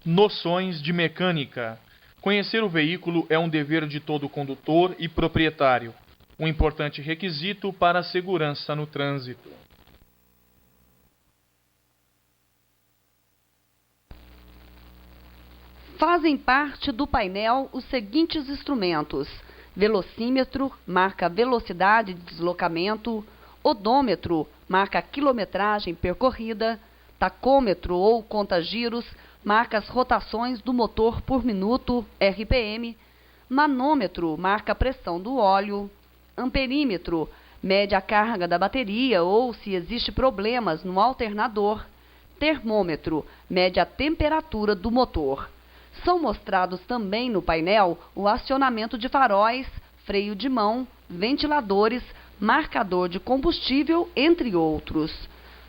Noções de mecânica. Conhecer o veículo é um dever de todo condutor e proprietário, um importante requisito para a segurança no trânsito. Fazem parte do painel os seguintes instrumentos: velocímetro, marca a velocidade de deslocamento; odômetro, marca a quilometragem percorrida; tacômetro ou conta-giros, marca as rotações do motor por minuto, RPM; manômetro, marca a pressão do óleo; amperímetro, mede a carga da bateria ou se existe problemas no alternador; termômetro, mede a temperatura do motor. São mostrados também no painel o acionamento de faróis, freio de mão, ventiladores, marcador de combustível, entre outros.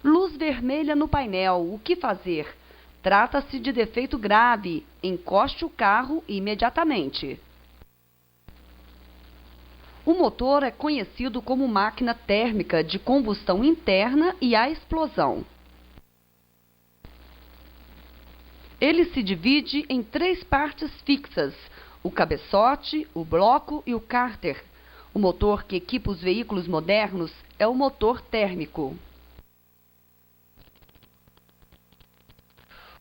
Luz vermelha no painel, o que fazer? Trata-se de defeito grave, encoste o carro imediatamente. O motor é conhecido como máquina térmica de combustão interna e a explosão. Ele se divide em 3 partes fixas: o cabeçote, o bloco e o cárter. O motor que equipa os veículos modernos é o motor térmico.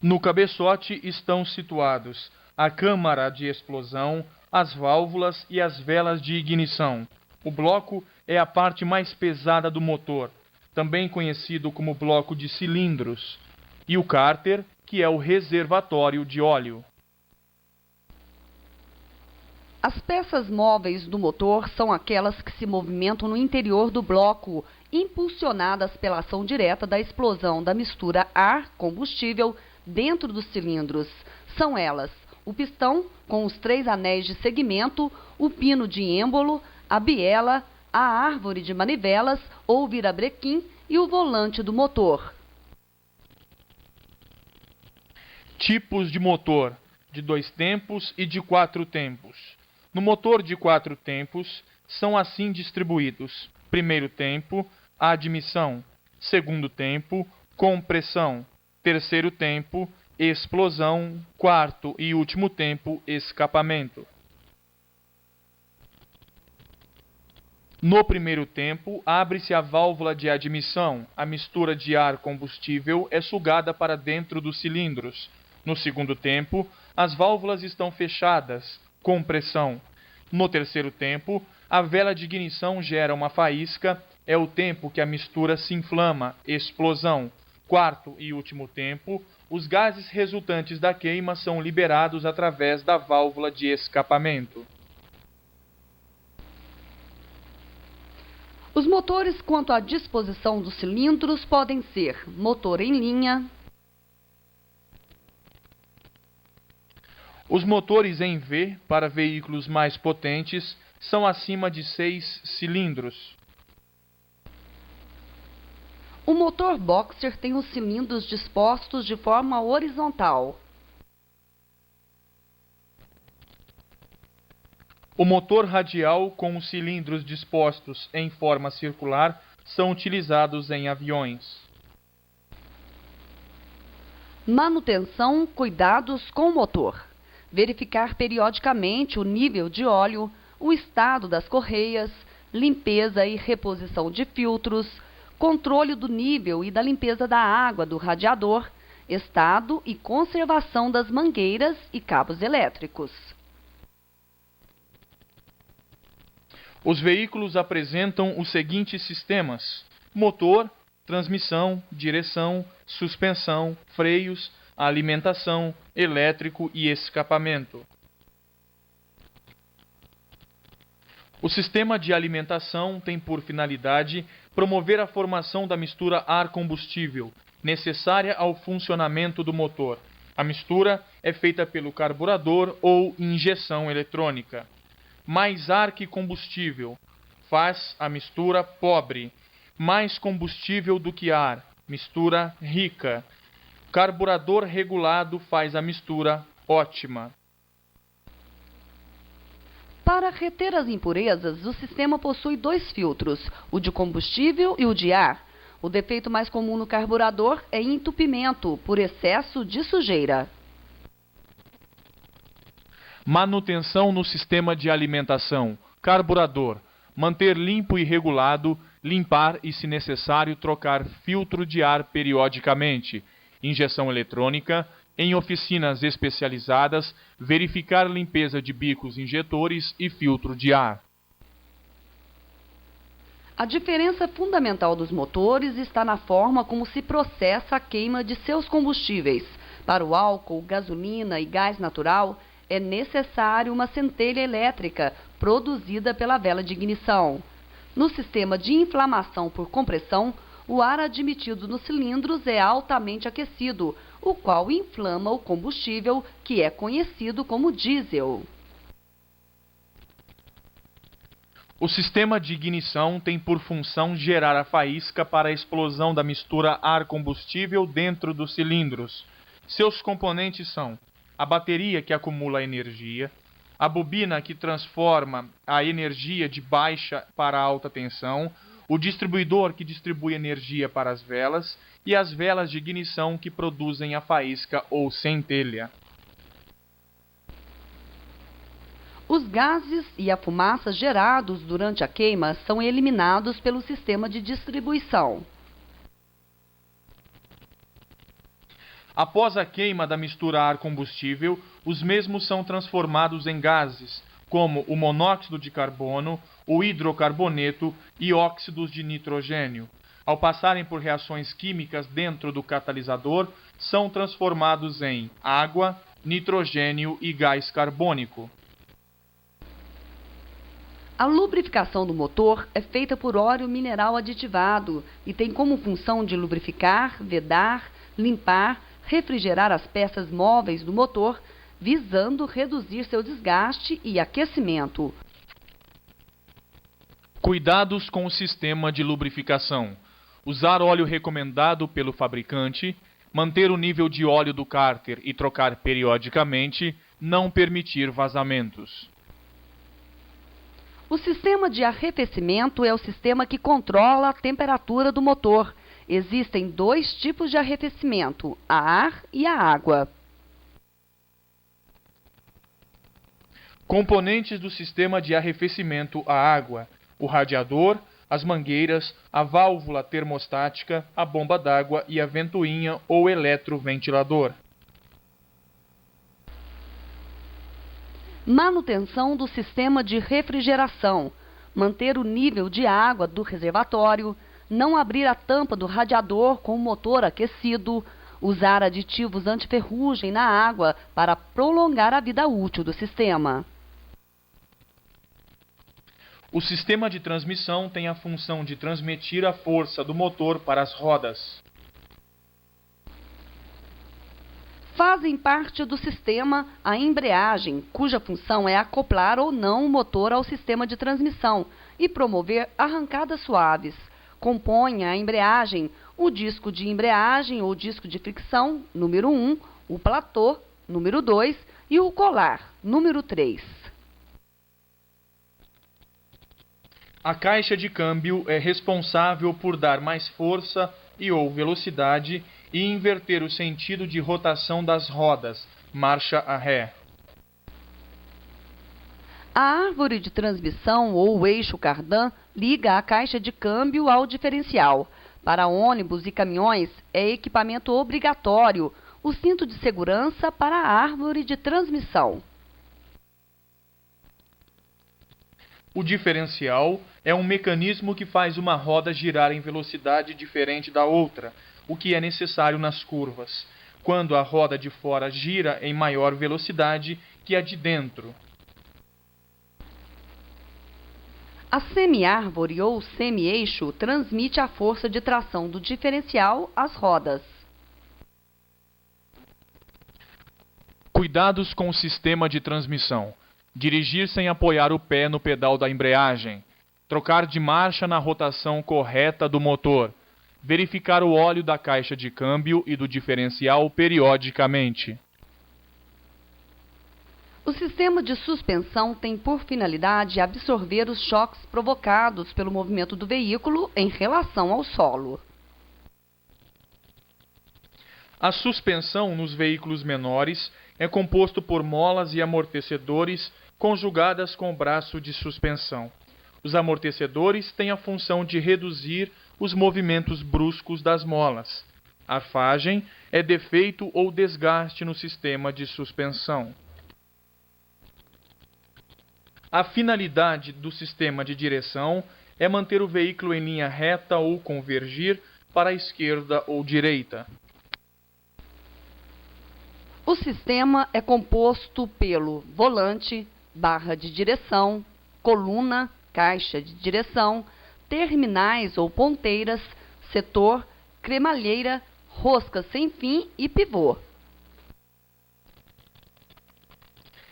No cabeçote estão situados a câmara de explosão, as válvulas e as velas de ignição. O bloco é a parte mais pesada do motor, também conhecido como bloco de cilindros, e o cárter, que é o reservatório de óleo. As peças móveis do motor são aquelas que se movimentam no interior do bloco, impulsionadas pela ação direta da explosão da mistura ar-combustível dentro dos cilindros. São elas: o pistão, com os 3 anéis de segmento, o pino de êmbolo, a biela, a árvore de manivelas ou virabrequim e o volante do motor. Tipos de motor: de 2 tempos e de 4 tempos. No motor de 4 tempos, são assim distribuídos: primeiro tempo, admissão; segundo tempo, compressão; terceiro tempo, explosão; quarto e último tempo, escapamento. No primeiro tempo, abre-se a válvula de admissão. A mistura de ar-combustível é sugada para dentro dos cilindros. No segundo tempo, as válvulas estão fechadas, compressão. No terceiro tempo, a vela de ignição gera uma faísca, é o tempo que a mistura se inflama, explosão. Quarto e último tempo, os gases resultantes da queima são liberados através da válvula de escapamento. Os motores quanto à disposição dos cilindros podem ser motor em linha. Os motores em V, para veículos mais potentes, são acima de 6 cilindros. O motor boxer tem os cilindros dispostos de forma horizontal. O motor radial, com os cilindros dispostos em forma circular, são utilizados em aviões. Manutenção, cuidados com o motor. Verificar periodicamente o nível de óleo, o estado das correias, limpeza e reposição de filtros, controle do nível e da limpeza da água do radiador, estado e conservação das mangueiras e cabos elétricos. Os veículos apresentam os seguintes sistemas: motor, transmissão, direção, suspensão, freios, alimentação, elétrico e escapamento. O sistema de alimentação tem por finalidade promover a formação da mistura ar-combustível, necessária ao funcionamento do motor. A mistura é feita pelo carburador ou injeção eletrônica. Mais ar que combustível faz a mistura pobre. Mais combustível do que ar, mistura rica. Carburador regulado faz a mistura ótima. Para reter as impurezas, o sistema possui 2 filtros, o de combustível e o de ar. O defeito mais comum no carburador é entupimento por excesso de sujeira. Manutenção no sistema de alimentação. Carburador. Manter limpo e regulado, limpar e, se necessário, trocar filtro de ar periodicamente. Injeção eletrônica. Em oficinas especializadas, verificar limpeza de bicos injetores e filtro de ar. A diferença fundamental dos motores está na forma como se processa a queima de seus combustíveis. Para o álcool, gasolina e gás natural, é necessário uma centelha elétrica produzida pela vela de ignição. No sistema de inflamação por compressão, o ar admitido nos cilindros é altamente aquecido, o qual inflama o combustível, que é conhecido como diesel. O sistema de ignição tem por função gerar a faísca para a explosão da mistura ar-combustível dentro dos cilindros. Seus componentes são a bateria, que acumula energia, a bobina, que transforma a energia de baixa para alta tensão, o distribuidor, que distribui energia para as velas, e as velas de ignição, que produzem a faísca ou centelha. Os gases e a fumaça gerados durante a queima são eliminados pelo sistema de distribuição. Após a queima da mistura ar-combustível, os mesmos são transformados em gases, como o monóxido de carbono, o hidrocarboneto e óxidos de nitrogênio. Ao passarem por reações químicas dentro do catalisador, são transformados em água, nitrogênio e gás carbônico. A lubrificação do motor é feita por óleo mineral aditivado e tem como função de lubrificar, vedar, limpar, refrigerar as peças móveis do motor, visando reduzir seu desgaste e aquecimento. Cuidados com o sistema de lubrificação. Usar óleo recomendado pelo fabricante, manter o nível de óleo do cárter e trocar periodicamente, não permitir vazamentos. O sistema de arrefecimento é o sistema que controla a temperatura do motor. Existem dois tipos de arrefecimento, a ar e a água. Componentes do sistema de arrefecimento a água: o radiador, as mangueiras, a válvula termostática, a bomba d'água e a ventoinha ou eletroventilador. Manutenção do sistema de refrigeração. Manter o nível de água do reservatório, não abrir a tampa do radiador com o motor aquecido, usar aditivos antiferrugem na água para prolongar a vida útil do sistema. O sistema de transmissão tem a função de transmitir a força do motor para as rodas. Fazem parte do sistema a embreagem, cuja função é acoplar ou não o motor ao sistema de transmissão e promover arrancadas suaves. Compõe a embreagem o disco de embreagem ou disco de fricção, número 1, o platô, número 2, e o colar, número 3. A caixa de câmbio é responsável por dar mais força e ou velocidade e inverter o sentido de rotação das rodas, marcha a ré. A árvore de transmissão ou o eixo cardan liga a caixa de câmbio ao diferencial. Para ônibus e caminhões é equipamento obrigatório o cinto de segurança para a árvore de transmissão. O diferencial é um mecanismo que faz uma roda girar em velocidade diferente da outra, o que é necessário nas curvas, quando a roda de fora gira em maior velocidade que a de dentro. A semi-árvore ou semi-eixo transmite a força de tração do diferencial às rodas. Cuidados com o sistema de transmissão. Dirigir sem apoiar o pé no pedal da embreagem. Trocar de marcha na rotação correta do motor. Verificar o óleo da caixa de câmbio e do diferencial periodicamente. O sistema de suspensão tem por finalidade absorver os choques provocados pelo movimento do veículo em relação ao solo. A suspensão nos veículos menores É composto por molas e amortecedores conjugadas com o braço de suspensão. Os amortecedores têm a função de reduzir os movimentos bruscos das molas. A arfagem é defeito ou desgaste no sistema de suspensão. A finalidade do sistema de direção é manter o veículo em linha reta ou convergir para a esquerda ou direita. O sistema é composto pelo volante, barra de direção, coluna, caixa de direção, terminais ou ponteiras, setor, cremalheira, rosca sem fim e pivô.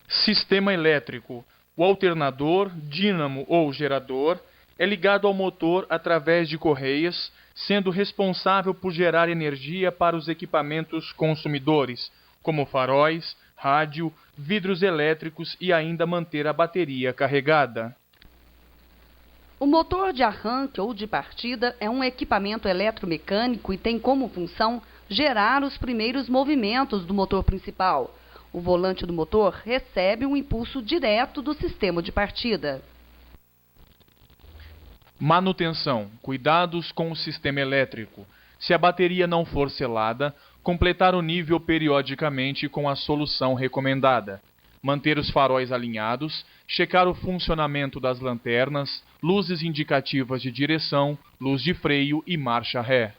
Sistema elétrico. O alternador, dínamo ou gerador é ligado ao motor através de correias, sendo responsável por gerar energia para os equipamentos consumidores, como faróis, rádio, vidros elétricos e ainda manter a bateria carregada. O motor de arranque ou de partida é um equipamento eletromecânico e tem como função gerar os primeiros movimentos do motor principal. O volante do motor recebe um impulso direto do sistema de partida. Manutenção. Cuidados com o sistema elétrico. Se a bateria não for selada, completar o nível periodicamente com a solução recomendada. Manter os faróis alinhados, checar o funcionamento das lanternas, luzes indicativas de direção, luz de freio e marcha ré.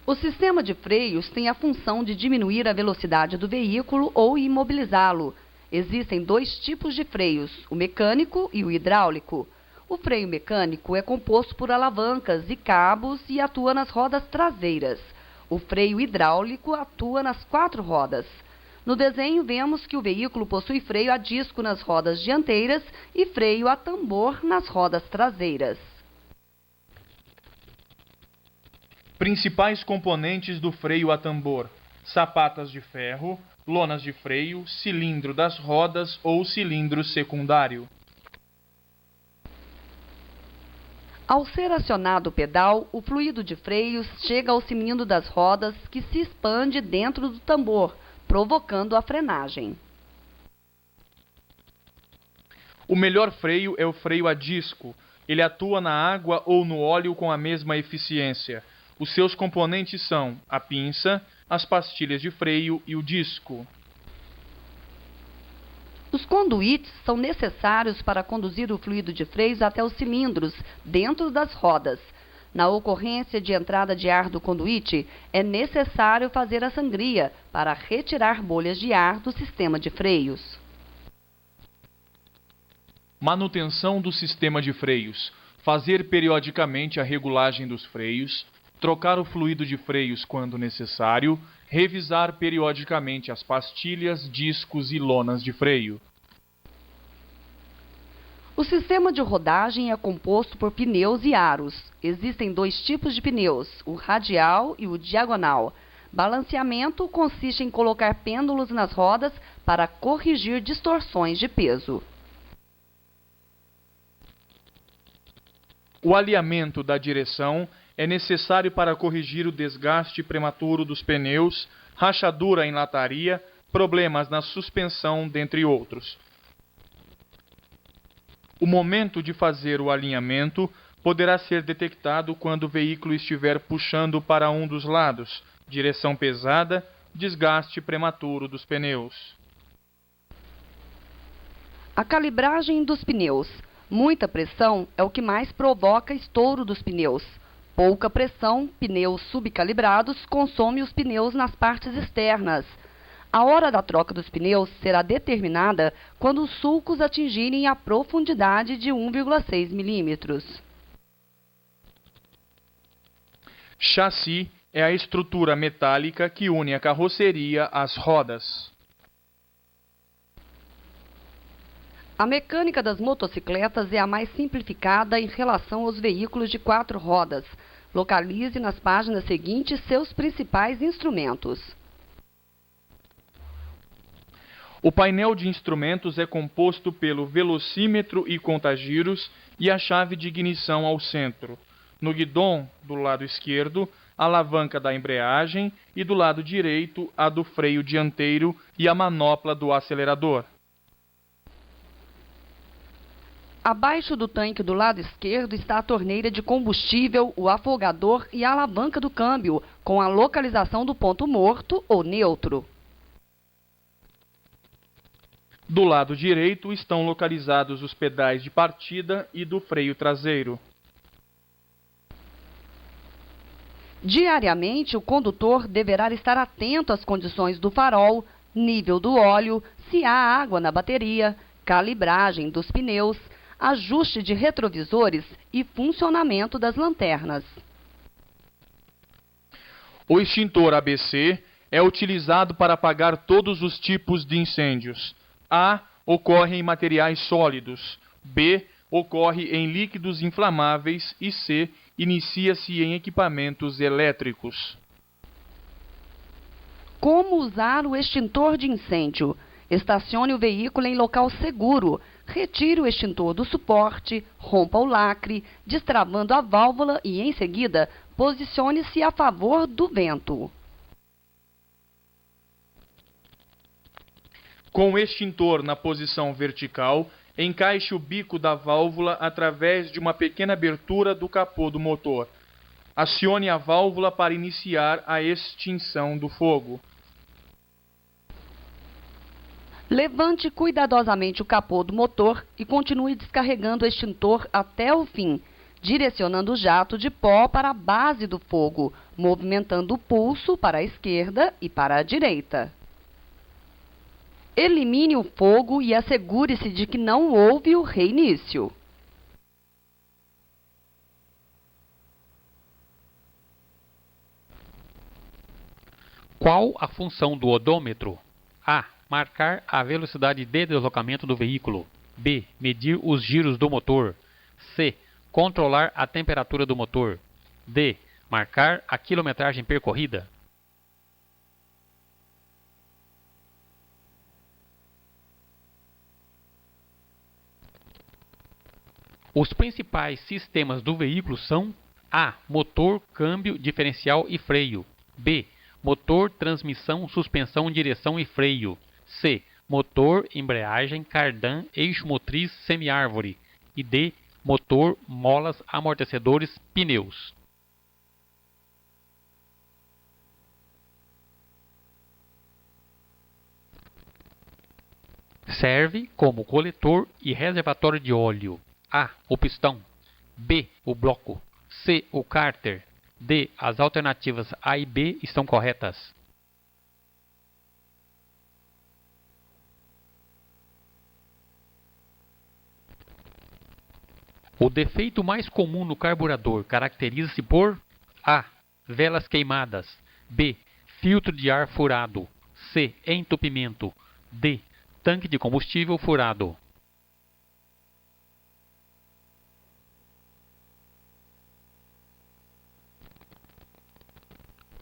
O sistema de freios tem a função de diminuir a velocidade do veículo ou imobilizá-lo. Existem dois tipos de freios, o mecânico e o hidráulico. O freio mecânico é composto por alavancas e cabos e atua nas rodas traseiras. O freio hidráulico atua nas 4 rodas. No desenho, vemos que o veículo possui freio a disco nas rodas dianteiras e freio a tambor nas rodas traseiras. Principais componentes do freio a tambor: sapatas de ferro, lonas de freio, cilindro das rodas ou cilindro secundário. Ao ser acionado o pedal, o fluido de freios chega ao cilindro das rodas, que se expande dentro do tambor, provocando a frenagem. O melhor freio é o freio a disco. Ele atua na água ou no óleo com a mesma eficiência. Os seus componentes são a pinça, as pastilhas de freio e o disco. Os conduítes são necessários para conduzir o fluido de freios até os cilindros, dentro das rodas. Na ocorrência de entrada de ar do conduíte, é necessário fazer a sangria para retirar bolhas de ar do sistema de freios. Manutenção do sistema de freios. Fazer periodicamente a regulagem dos freios, trocar o fluido de freios quando necessário, revisar periodicamente as pastilhas, discos e lonas de freio. O sistema de rodagem é composto por pneus e aros. Existem 2 tipos de pneus, o radial e o diagonal. Balanceamento consiste em colocar pêndulos nas rodas para corrigir distorções de peso. O alinhamento da direção é necessário para corrigir o desgaste prematuro dos pneus, rachadura em lataria, problemas na suspensão, dentre outros. O momento de fazer o alinhamento poderá ser detectado quando o veículo estiver puxando para um dos lados, direção pesada, desgaste prematuro dos pneus. A calibragem dos pneus. Muita pressão é o que mais provoca estouro dos pneus. Pouca pressão, pneus subcalibrados, consome os pneus nas partes externas. A hora da troca dos pneus será determinada quando os sulcos atingirem a profundidade de 1,6 milímetros. Chassi é a estrutura metálica que une a carroceria às rodas. A mecânica das motocicletas é a mais simplificada em relação aos veículos de 4 rodas. Localize nas páginas seguintes seus principais instrumentos. O painel de instrumentos é composto pelo velocímetro e contagiros e a chave de ignição ao centro. No guidão, do lado esquerdo, a alavanca da embreagem e do lado direito a do freio dianteiro e a manopla do acelerador. Abaixo do tanque do lado esquerdo está a torneira de combustível, o afogador e a alavanca do câmbio, com a localização do ponto morto ou neutro. Do lado direito estão localizados os pedais de partida e do freio traseiro. Diariamente, o condutor deverá estar atento às condições do farol, nível do óleo, se há água na bateria, calibragem dos pneus, ajuste de retrovisores e funcionamento das lanternas. O extintor ABC é utilizado para apagar todos os tipos de incêndios. A. Ocorre em materiais sólidos. B. Ocorre em líquidos inflamáveis. E C. Inicia-se em equipamentos elétricos. Como usar o extintor de incêndio? Estacione o veículo em local seguro. Retire o extintor do suporte, rompa o lacre, destravando a válvula e, em seguida, posicione-se a favor do vento. Com o extintor na posição vertical, encaixe o bico da válvula através de uma pequena abertura do capô do motor. Acione a válvula para iniciar a extinção do fogo. Levante cuidadosamente o capô do motor e continue descarregando o extintor até o fim, direcionando o jato de pó para a base do fogo, movimentando o pulso para a esquerda e para a direita. Elimine o fogo e assegure-se de que não houve o reinício. Qual a função do odômetro? A. Marcar a velocidade de deslocamento do veículo. B. Medir os giros do motor. C. Controlar a temperatura do motor. D. Marcar a quilometragem percorrida. Os principais sistemas do veículo são: A. Motor, câmbio, diferencial e freio. B. Motor, transmissão, suspensão, direção e freio. C. Motor, embreagem, cardan, eixo motriz, semiárvore. E D. Motor, molas, amortecedores, pneus. Serve como coletor e reservatório de óleo. A. O pistão. B. O bloco. C. O cárter. D. As alternativas A e B estão corretas. O defeito mais comum no carburador caracteriza-se por: A. Velas queimadas. B. Filtro de ar furado. C. Entupimento. D. Tanque de combustível furado.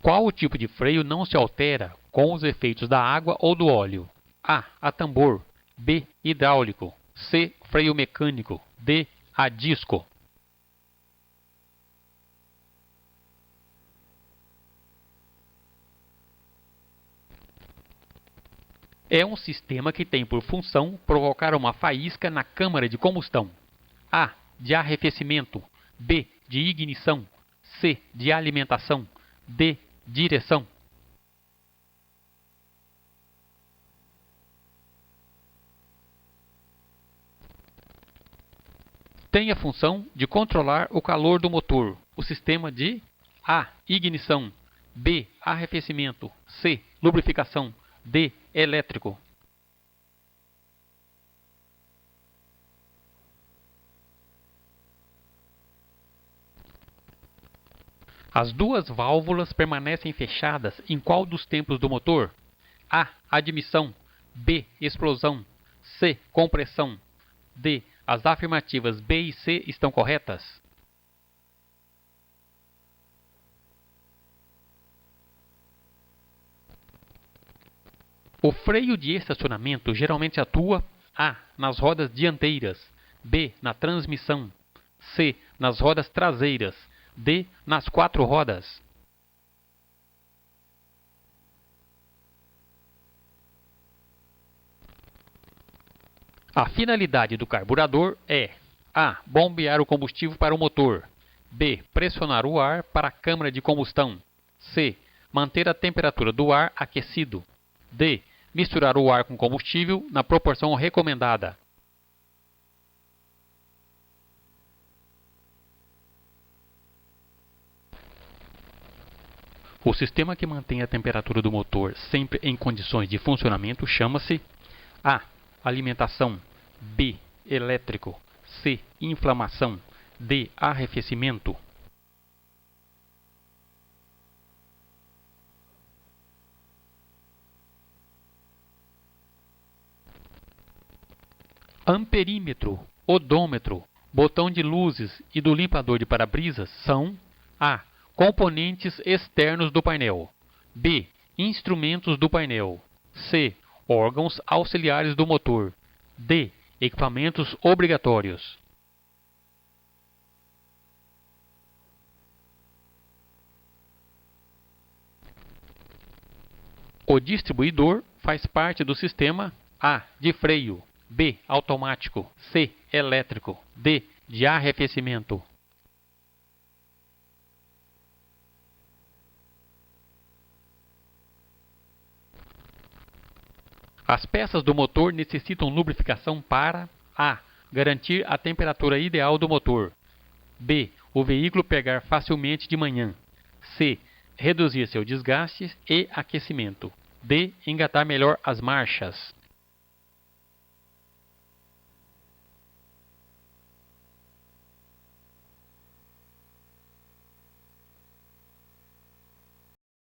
Qual o tipo de freio não se altera com os efeitos da água ou do óleo? A. A tambor. B. Hidráulico. C. Freio mecânico. D. A disco. É um sistema que tem por função provocar uma faísca na câmara de combustão. A. De arrefecimento. B. De ignição. C. De alimentação. D. Direção. Tem a função de controlar o calor do motor, o sistema de: A. Ignição. B. Arrefecimento. C. Lubrificação. D. Elétrico. As duas válvulas permanecem fechadas em qual dos tempos do motor? A. Admissão. B. Explosão. C. Compressão. D. As afirmativas B e C estão corretas? O freio de estacionamento geralmente atua: A. Nas rodas dianteiras. B. Na transmissão. C. Nas rodas traseiras. D. Nas quatro rodas. A finalidade do carburador é: A. Bombear o combustível para o motor. B. Pressionar o ar para a câmara de combustão. C. Manter a temperatura do ar aquecido. D. Misturar o ar com combustível na proporção recomendada. O sistema que mantém a temperatura do motor sempre em condições de funcionamento chama-se: A. Alimentação. B. Elétrico. C. Inflamação. D. Arrefecimento. Amperímetro, odômetro, botão de luzes e do limpador de para-brisas são: A. Componentes externos do painel. B. Instrumentos do painel. C. Órgãos auxiliares do motor. D. Equipamentos obrigatórios. O distribuidor faz parte do sistema: A. De freio. B. Automático. C. Elétrico. D. De arrefecimento. As peças do motor necessitam lubrificação para: A. Garantir a temperatura ideal do motor. B. O veículo pegar facilmente de manhã. C. Reduzir seu desgaste e aquecimento. D. Engatar melhor as marchas.